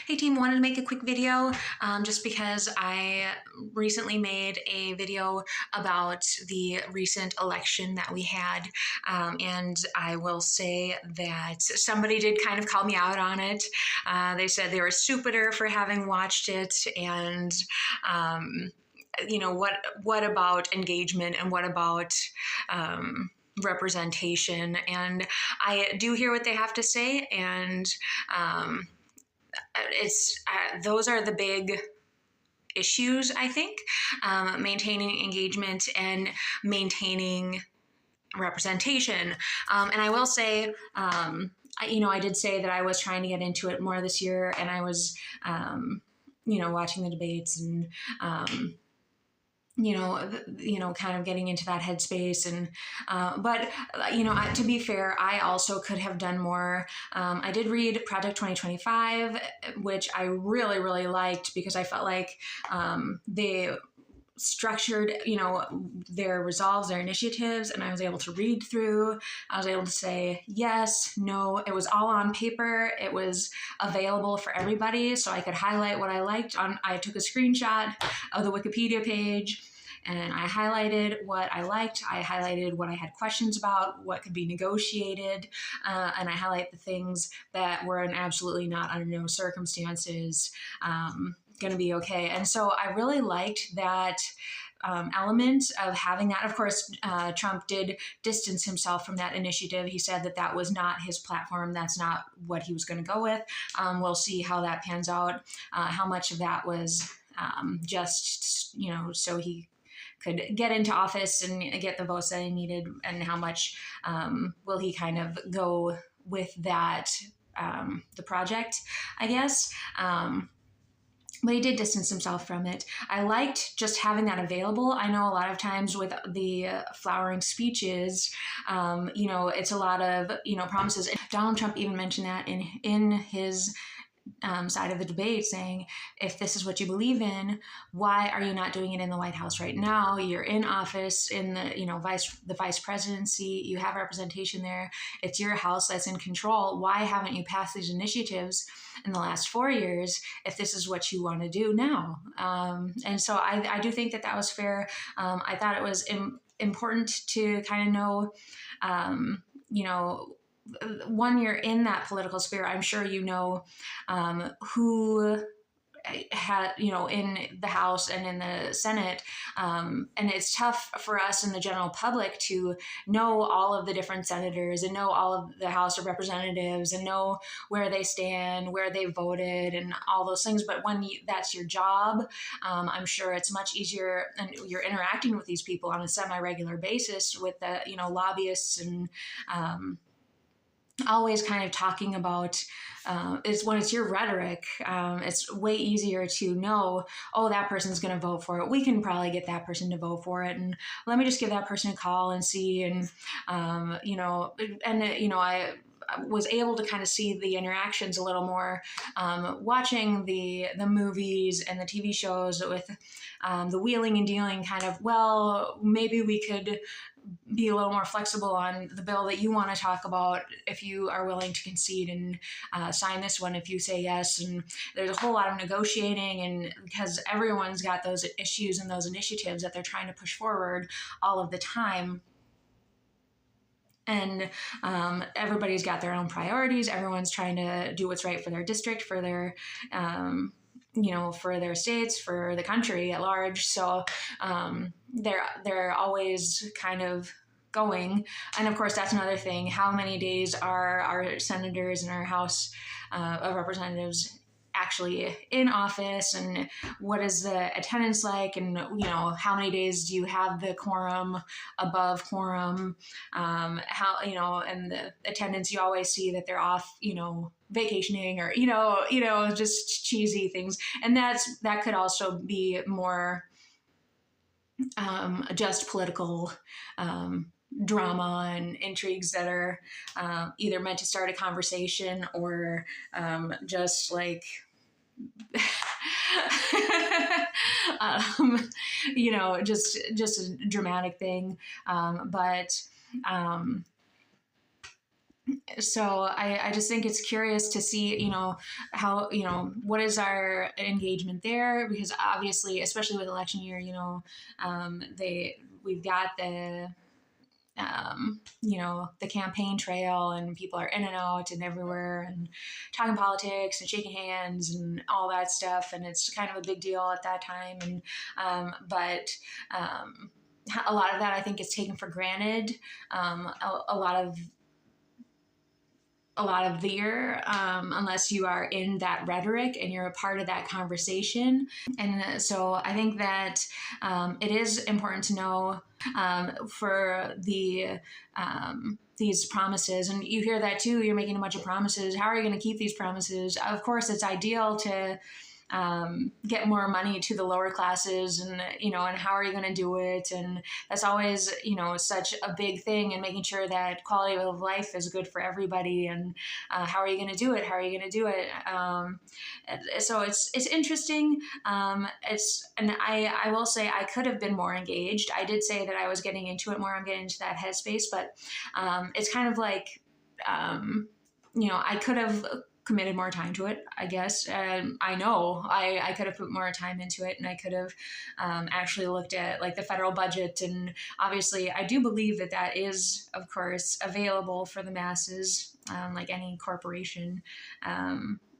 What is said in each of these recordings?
Hey team, wanted to make a quick video just because I recently made a video about the recent election that we had. And I will say that somebody did kind of call me out on it. They said they were stupider for having watched it, and what about engagement, and what about representation? And I do hear what they have to say, and it's those are the big issues, I think. Maintaining engagement and maintaining representation. And I will say, I did say that I was trying to get into it more this year, and I was, watching the debates and, kind of getting into that headspace. And, to be fair, I also could have done more. I did read Project 2025, which I really, really liked, because I felt like they structured, their resolves, their initiatives, and I was able to read through. I was able to say yes, no. It was all on paper. It was available for everybody, so I could highlight what I liked. I took a screenshot of the Wikipedia page, and I highlighted what I liked. I highlighted what I had questions about, what could be negotiated, and I highlight the things that were absolutely not, under no circumstances, going to be okay. And so I really liked that element of having that. Of course, Trump did distance himself from that initiative. He said that that was not his platform. That's not what he was going to go with. We'll see how that pans out, how much of that was just, so he could get into office and get the votes that he needed, and how much will he kind of go with that, the project, I guess. But he did distance himself from it. I liked just having that available. I know a lot of times with the flowering speeches, it's a lot of, promises. Donald Trump even mentioned that in his side of the debate, saying, if this is what you believe in, why are you not doing it in the White House right now? You're in office in the vice presidency. You have representation there. It's your house that's in control. Why haven't you passed these initiatives in the last 4 years if this is what you want to do now? And so I do think that was fair. I thought it was important to kind of know, when you're in that political sphere, I'm sure who had, in the House and in the Senate. And it's tough for us in the general public to know all of the different senators and know all of the House of Representatives and know where they stand, where they voted, and all those things. But when that's your job, I'm sure it's much easier, and you're interacting with these people on a semi-regular basis with the, lobbyists, and always kind of talking about, is when it's your rhetoric, it's way easier to know, oh, that person's going to vote for it. We can probably get that person to vote for it. And let me just give that person a call and see. And, I was able to kind of see the interactions a little more, watching the movies and the TV shows with the wheeling and dealing kind of, well, maybe we could be a little more flexible on the bill that you want to talk about if you are willing to concede and sign this one if you say yes. And there's a whole lot of negotiating, and because everyone's got those issues and those initiatives that they're trying to push forward all of the time. And everybody's got their own priorities. Everyone's trying to do what's right for their district, for their for their states, for the country at large. So they're always kind of going. And of course, that's another thing. How many days are our senators and our House of Representatives actually in office, and what is the attendance like, and how many days do you have the quorum above quorum, how and the attendance, you always see that they're off vacationing, or just cheesy things. And that could also be more just political drama and intrigues that are either meant to start a conversation, or just like just a dramatic thing. But So I just think it's curious to see, how, what is our engagement there? Because obviously, especially with election year, we've got the campaign trail, and people are in and out and everywhere and talking politics and shaking hands and all that stuff. And it's kind of a big deal at that time. And, but, a lot of that I think is taken for granted. A lot of the year, unless you are in that rhetoric and you're a part of that conversation. And so I think that it is important to know for these promises, and you hear that too, you're making a bunch of promises. How are you going to keep these promises? Of course, it's ideal to get more money to the lower classes, and and how are you going to do it? And that's always such a big thing, and making sure that quality of life is good for everybody. And how are you going to do it? So it's interesting. And I will say I could have been more engaged. I did say that I was getting into it more. I'm getting into that headspace, but it's kind of like I could have committed more time to it, I guess. I know I could have put more time into it, and I could have actually looked at like the federal budget. And obviously I do believe that is, of course, available for the masses, like any corporation.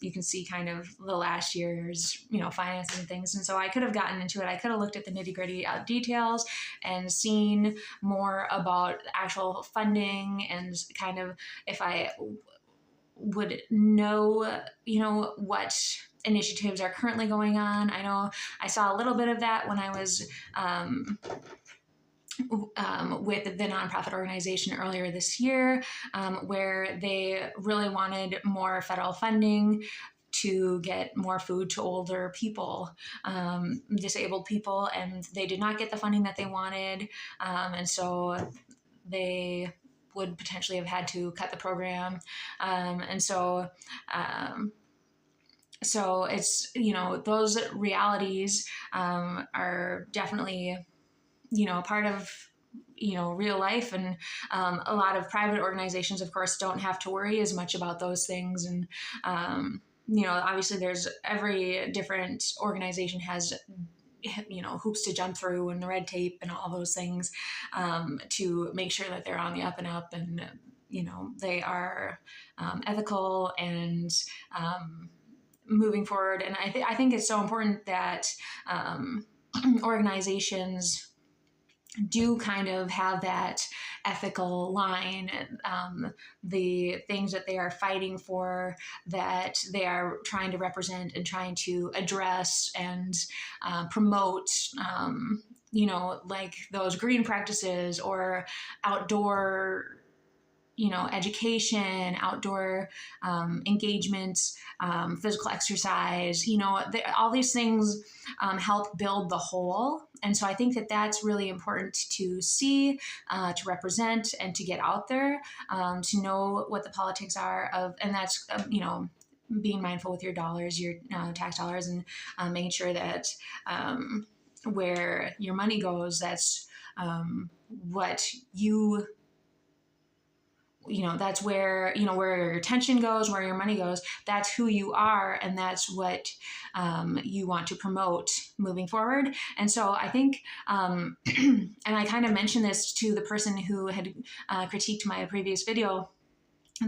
You can see kind of the last year's, finances and things. And so I could have gotten into it. I could have looked at the nitty gritty details and seen more about actual funding, and kind of if I would know, what initiatives are currently going on. I know I saw a little bit of that when I was with the nonprofit organization earlier this year, where they really wanted more federal funding to get more food to older people, disabled people, and they did not get the funding that they wanted. And so they would potentially have had to cut the program. So it's, those realities are definitely, part of, real life. And a lot of private organizations, of course, don't have to worry as much about those things. And, obviously there's every different organization has hoops to jump through and the red tape and all those things to make sure that they're on the up and up, and they are ethical and moving forward. And I think it's so important that organizations do kind of have that ethical line, the things that they are fighting for, that they are trying to represent and trying to address and promote, like those green practices or outdoor education, outdoor engagement, physical exercise, all these things help build the whole. And so I think that that's really important to see, to represent, and to get out there, to know what the politics are of, and that's, being mindful with your dollars, your tax dollars, and making sure that where your money goes, that's what that's where, where your attention goes, where your money goes, that's who you are. And that's what you want to promote moving forward. And so I think, and I kind of mentioned this to the person who had critiqued my previous video,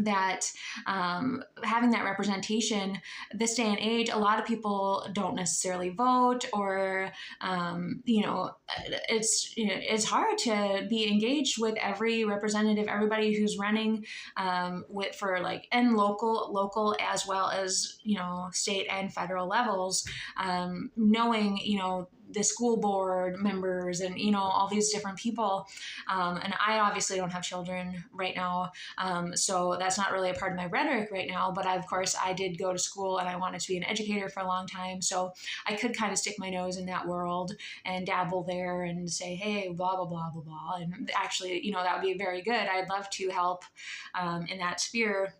that having that representation this day and age, a lot of people don't necessarily vote, or it's hard to be engaged with every representative, everybody who's running for like, and local as well as state and federal levels, knowing the school board members and all these different people, and I obviously don't have children right now, so that's not really a part of my rhetoric right now, but of course I did go to school and I wanted to be an educator for a long time, so I could kind of stick my nose in that world and dabble there and say, hey, blah blah blah blah blah, and actually that would be very good. I'd love to help in that sphere,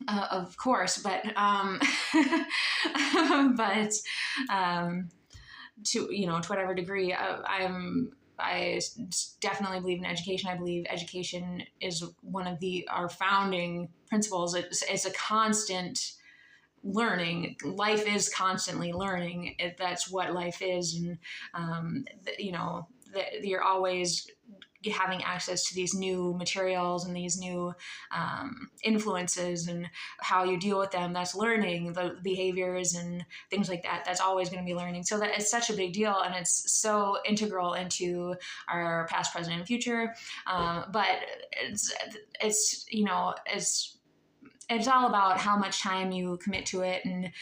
of course, but to whatever degree, I'm I definitely believe in education. I believe education is one of our founding principles. It's a constant learning. Life is constantly learning. That's what life is. And, you're always having access to these new materials and these new influences, and how you deal with them. That's learning. The behaviors and things like that. That's always going to be learning. So that it's such a big deal, and it's so integral into our past, present, and future. But it's all about how much time you commit to it, and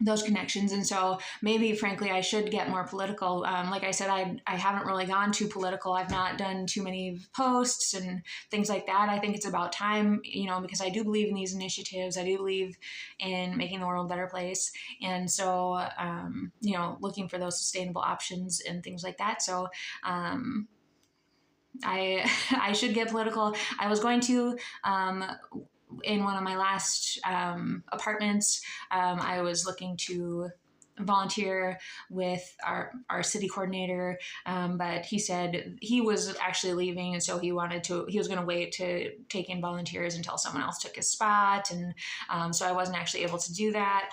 those connections. And so maybe, frankly, I should get more political. Like I said, I haven't really gone too political. I've not done too many posts and things like that. I think it's about time, because I do believe in these initiatives. I do believe in making the world a better place. And so, looking for those sustainable options and things like that. So, I should get political. I was going to, in one of my last apartments, I was looking to volunteer with our city coordinator, but he said he was actually leaving, and so he was going to wait to take in volunteers until someone else took his spot, and so I wasn't actually able to do that.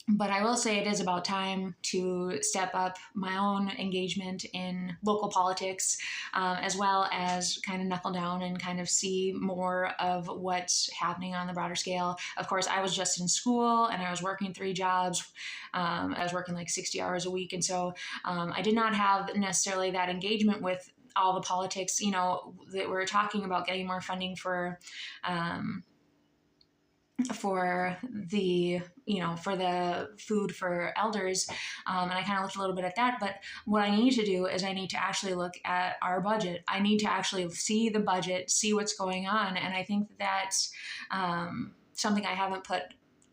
But I will say it is about time to step up my own engagement in local politics, as well as kind of knuckle down and kind of see more of what's happening on the broader scale. Of course, I was just in school and I was working 3 jobs. I was working like 60 hours a week. And so I did not have necessarily that engagement with all the politics, that we're talking about getting more funding for the food for elders. And I kind of looked a little bit at that, but what I need to do is I need to actually look at our budget. I need to actually see the budget, see what's going on. And I think that's something I haven't put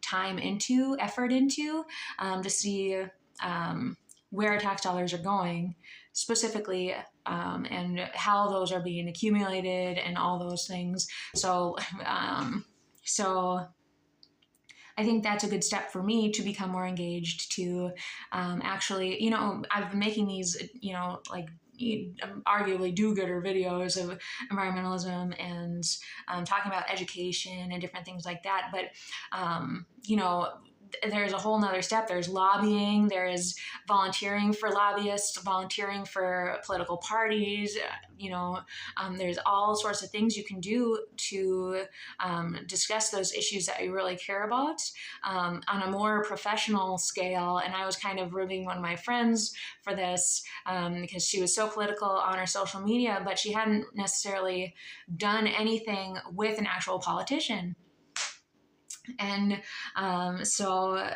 effort into, to see where our tax dollars are going specifically, and how those are being accumulated and all those things. So I think that's a good step for me to become more engaged, to actually, I've been making these, arguably do-gooder videos of environmentalism and talking about education and different things like that. But, there's a whole nother step. There's lobbying, there is volunteering for lobbyists, volunteering for political parties, there's all sorts of things you can do to discuss those issues that you really care about on a more professional scale. And I was kind of ribbing one of my friends for this because she was so political on her social media, but she hadn't necessarily done anything with an actual politician. And so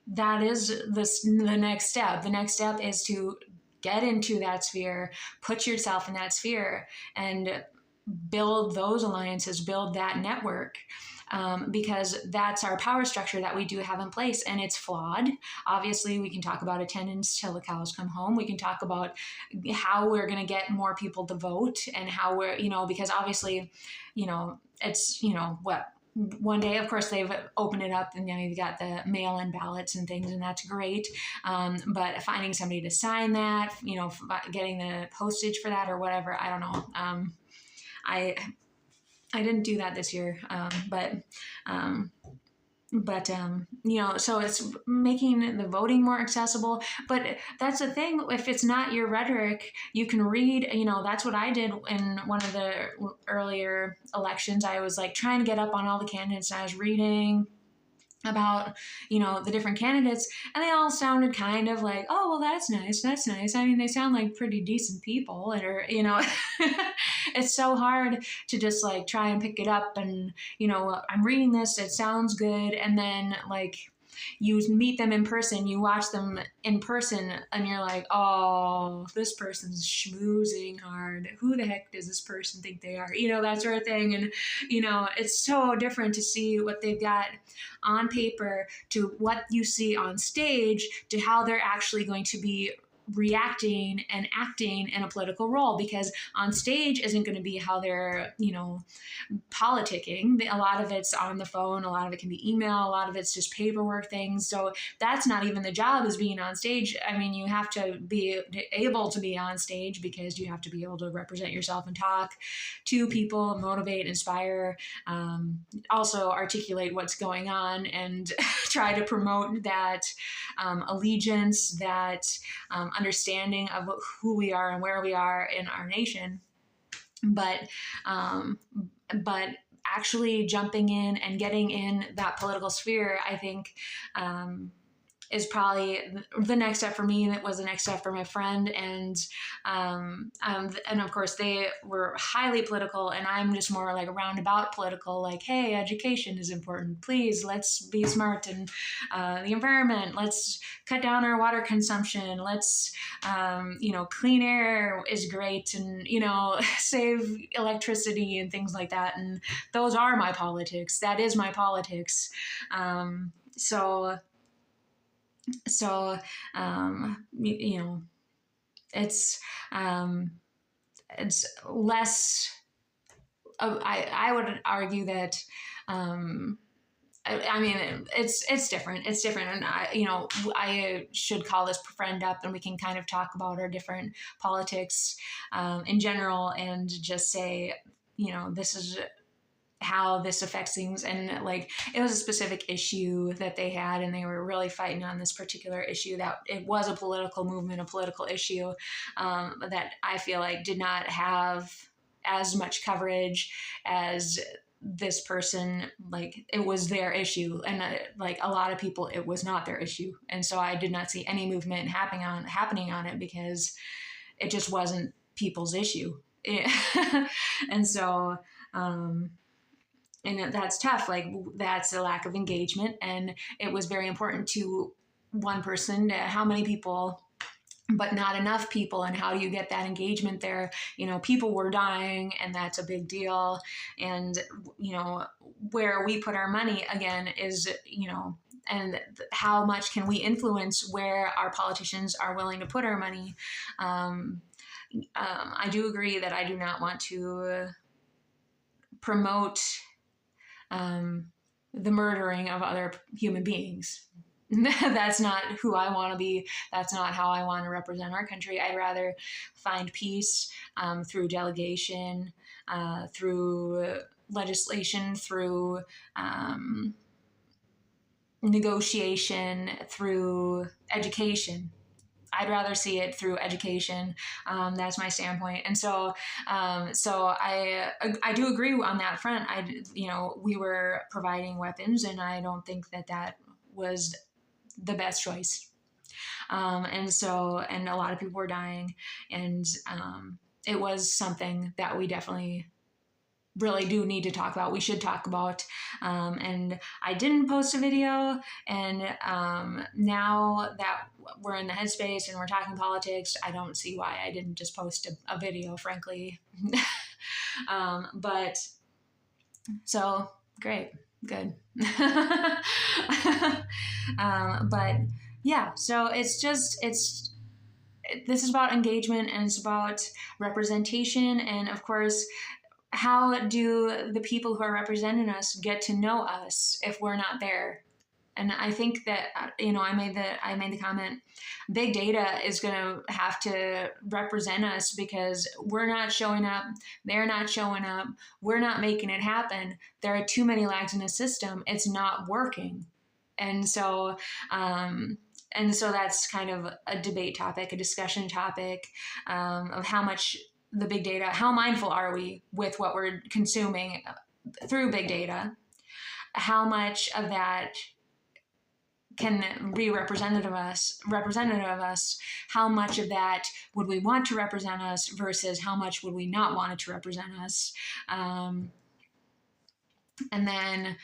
that is the next step. The next step is to get into that sphere, put yourself in that sphere, and build those alliances, build that network. Because that's our power structure that we do have in place, and it's flawed. Obviously, we can talk about attendance till the cows come home. We can talk about how we're going to get more people to vote, and how we're, because obviously, it's, one day, of course, they've opened it up, and you've got the mail-in ballots and things, and that's great. But finding somebody to sign that, getting the postage for that or whatever, I don't know. I didn't do that this year, so it's making the voting more accessible. But that's the thing. If it's not your rhetoric, you can read, that's what I did in one of the earlier elections. I was like trying to get up on all the candidates, and I was reading about, the different candidates, and they all sounded kind of like, oh, well, that's nice. I mean, they sound like pretty decent people, or, it's so hard to just like try and pick it up, and, I'm reading this, it sounds good. And then like you meet them in person, you watch them in person, and you're like, oh, this person's schmoozing hard. Who the heck does this person think they are? That sort of thing. And, it's so different to see what they've got on paper to what you see on stage, to how they're actually going to be reacting and acting in a political role, because on stage isn't going to be how they're, politicking. A lot of it's on the phone, a lot of it can be email, a lot of it's just paperwork things. So that's not even the job, is being on stage. I mean, you have to be able to be on stage because you have to be able to represent yourself and talk to people, motivate, inspire, also articulate what's going on, and try to promote that allegiance, that understanding of who we are and where we are in our nation. But actually jumping in and getting in that political sphere, I think, is probably the next step for me. That was the next step for my friend. And of course they were highly political, and I'm just more like a roundabout political, like, hey, education is important. Please, let's be smart. And the environment, let's cut down our water consumption. Let's, clean air is great, and, save electricity and things like that. And those are my politics. That is my politics. So it's less. I would argue that. I mean, it's different. It's different, and I should call this friend up, and we can kind of talk about our different politics in general, and just say, this is how this affects things. And like, it was a specific issue that they had, and they were really fighting on this particular issue, that it was a political movement, a political issue, that I feel like did not have as much coverage as this person. Like, it was their issue, and like a lot of people, it was not their issue. And so I did not see any movement happening on it, because it just wasn't people's issue. And so and that's tough. Like, that's a lack of engagement. And it was very important to one person, how many people, but not enough people. And how do you get that engagement there? People were dying, and that's a big deal. And, where we put our money again is, and how much can we influence where our politicians are willing to put our money? I do agree that I do not want to promote the murdering of other human beings. That's not who I want to be. That's not how I want to represent our country. I'd rather find peace through delegation, through legislation, through negotiation, through education. I'd rather see it through education. That's my standpoint. And so I do agree on that front. We were providing weapons, and I don't think that was the best choice. And a lot of people were dying, and it was something that we definitely really do need to talk about. We should talk about. And I didn't post a video, and now that we're in the headspace and we're talking politics, I don't see why I didn't just post a video, frankly. But so great, good. But yeah, so this is about engagement, and it's about representation. And of course, how do the people who are representing us get to know us if we're not there? And I think that, I made the comment, big data is going to have to represent us, because we're not showing up. They're not showing up. We're not making it happen. There are too many lags in the system. It's not working. And so that's kind of a debate topic, a discussion topic, of how much the big data, how mindful are we with what we're consuming through big data? How much of that can be representative of us? How much of that would we want to represent us versus how much would we not want it to represent us? And then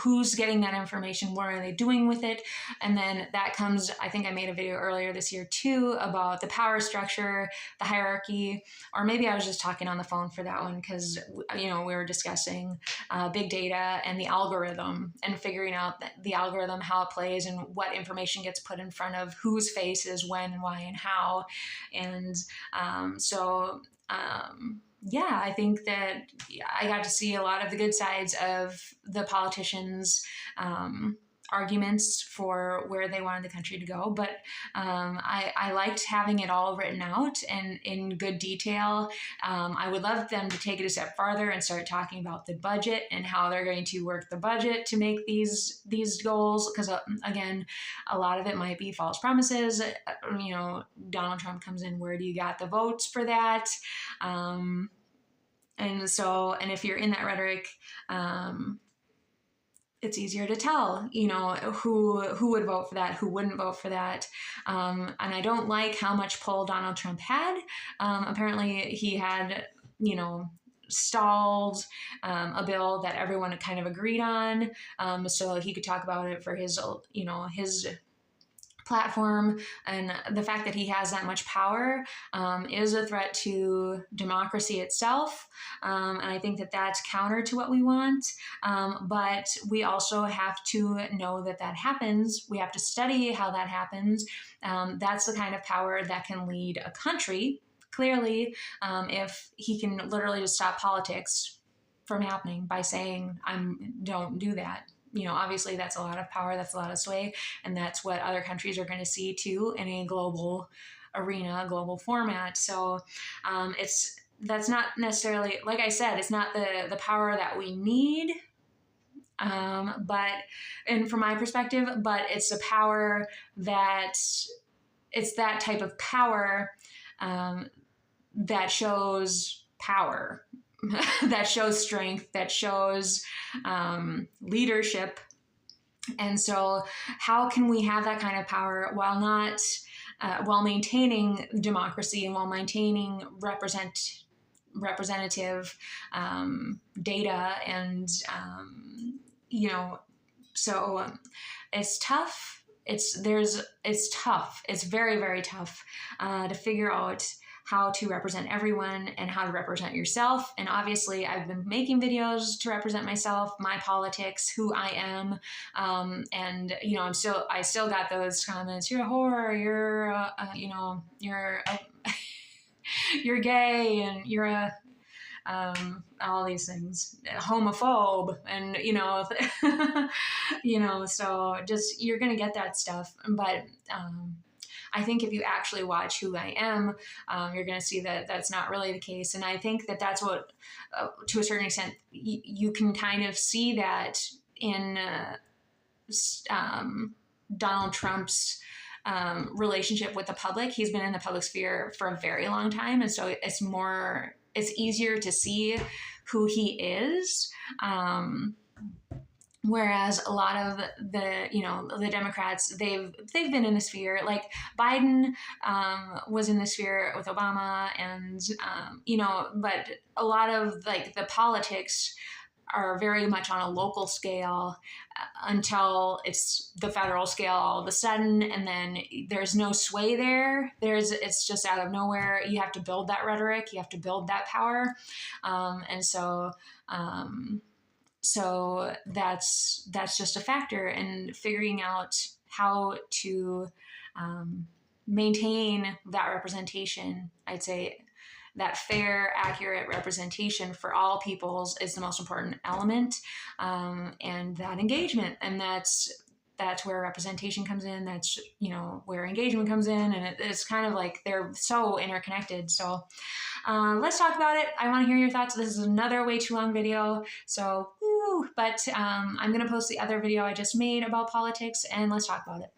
who's getting that information, what are they doing with it, and then that comes, I think I made a video earlier this year too about the power structure, the hierarchy, or maybe I was just talking on the phone for that one because we were discussing big data and the algorithm and figuring out the algorithm, how it plays and what information gets put in front of whose faces, when and why and how. And yeah, I think that I got to see a lot of the good sides of the politicians' arguments for where they wanted the country to go. But I liked having it all written out and in good detail. I would love them to take it a step farther and start talking about the budget and how they're going to work the budget to make these goals. Because again, a lot of it might be false promises. Donald Trump comes in, where do you got the votes for that? And if you're in that rhetoric, it's easier to tell, who would vote for that, who wouldn't vote for that. And I don't like how much pull Donald Trump had. Apparently he had, stalled a bill that everyone kind of agreed on, so he could talk about it for his platform. And the fact that he has that much power is a threat to democracy itself. And I think that that's counter to what we want. But we also have to know that happens. We have to study how that happens. That's the kind of power that can lead a country. Clearly, if he can literally just stop politics from happening by saying, don't do that. Obviously that's a lot of power, that's a lot of sway, and that's what other countries are going to see too in a global arena, global format. So that's not necessarily, like I said, it's not the power that we need, and from my perspective, but it's the power it's that type of power that shows power. That shows strength, that shows leadership. And so how can we have that kind of power while maintaining democracy and while maintaining representative data? And, so it's tough. It's tough. It's very, very tough to figure out how to represent everyone and how to represent yourself. And obviously I've been making videos to represent myself, my politics, who I am. And I still got those comments. You're a whore, you're gay, and you're all these things, homophobe, and, so just, you're going to get that stuff. But, I think if you actually watch who I am, you're going to see that that's not really the case. And I think that that's what, to a certain extent, you can kind of see that in Donald Trump's relationship with the public. He's been in the public sphere for a very long time. And so it's easier to see who he is. Whereas a lot of the Democrats, they've been in the sphere. Like Biden was in the sphere with Obama, and but a lot of the politics are very much on a local scale until it's the federal scale all of a sudden, and then there's no sway there. It's just out of nowhere. You have to build that rhetoric. You have to build that power, and so. So that's just a factor in figuring out how to maintain that representation. I'd say that fair, accurate representation for all peoples is the most important element, and that engagement. And that's where representation comes in. That's, where engagement comes in. And it's kind of like they're so interconnected. So let's talk about it. I want to hear your thoughts. This is another way too long video. So, but I'm going to post the other video I just made about politics, and let's talk about it.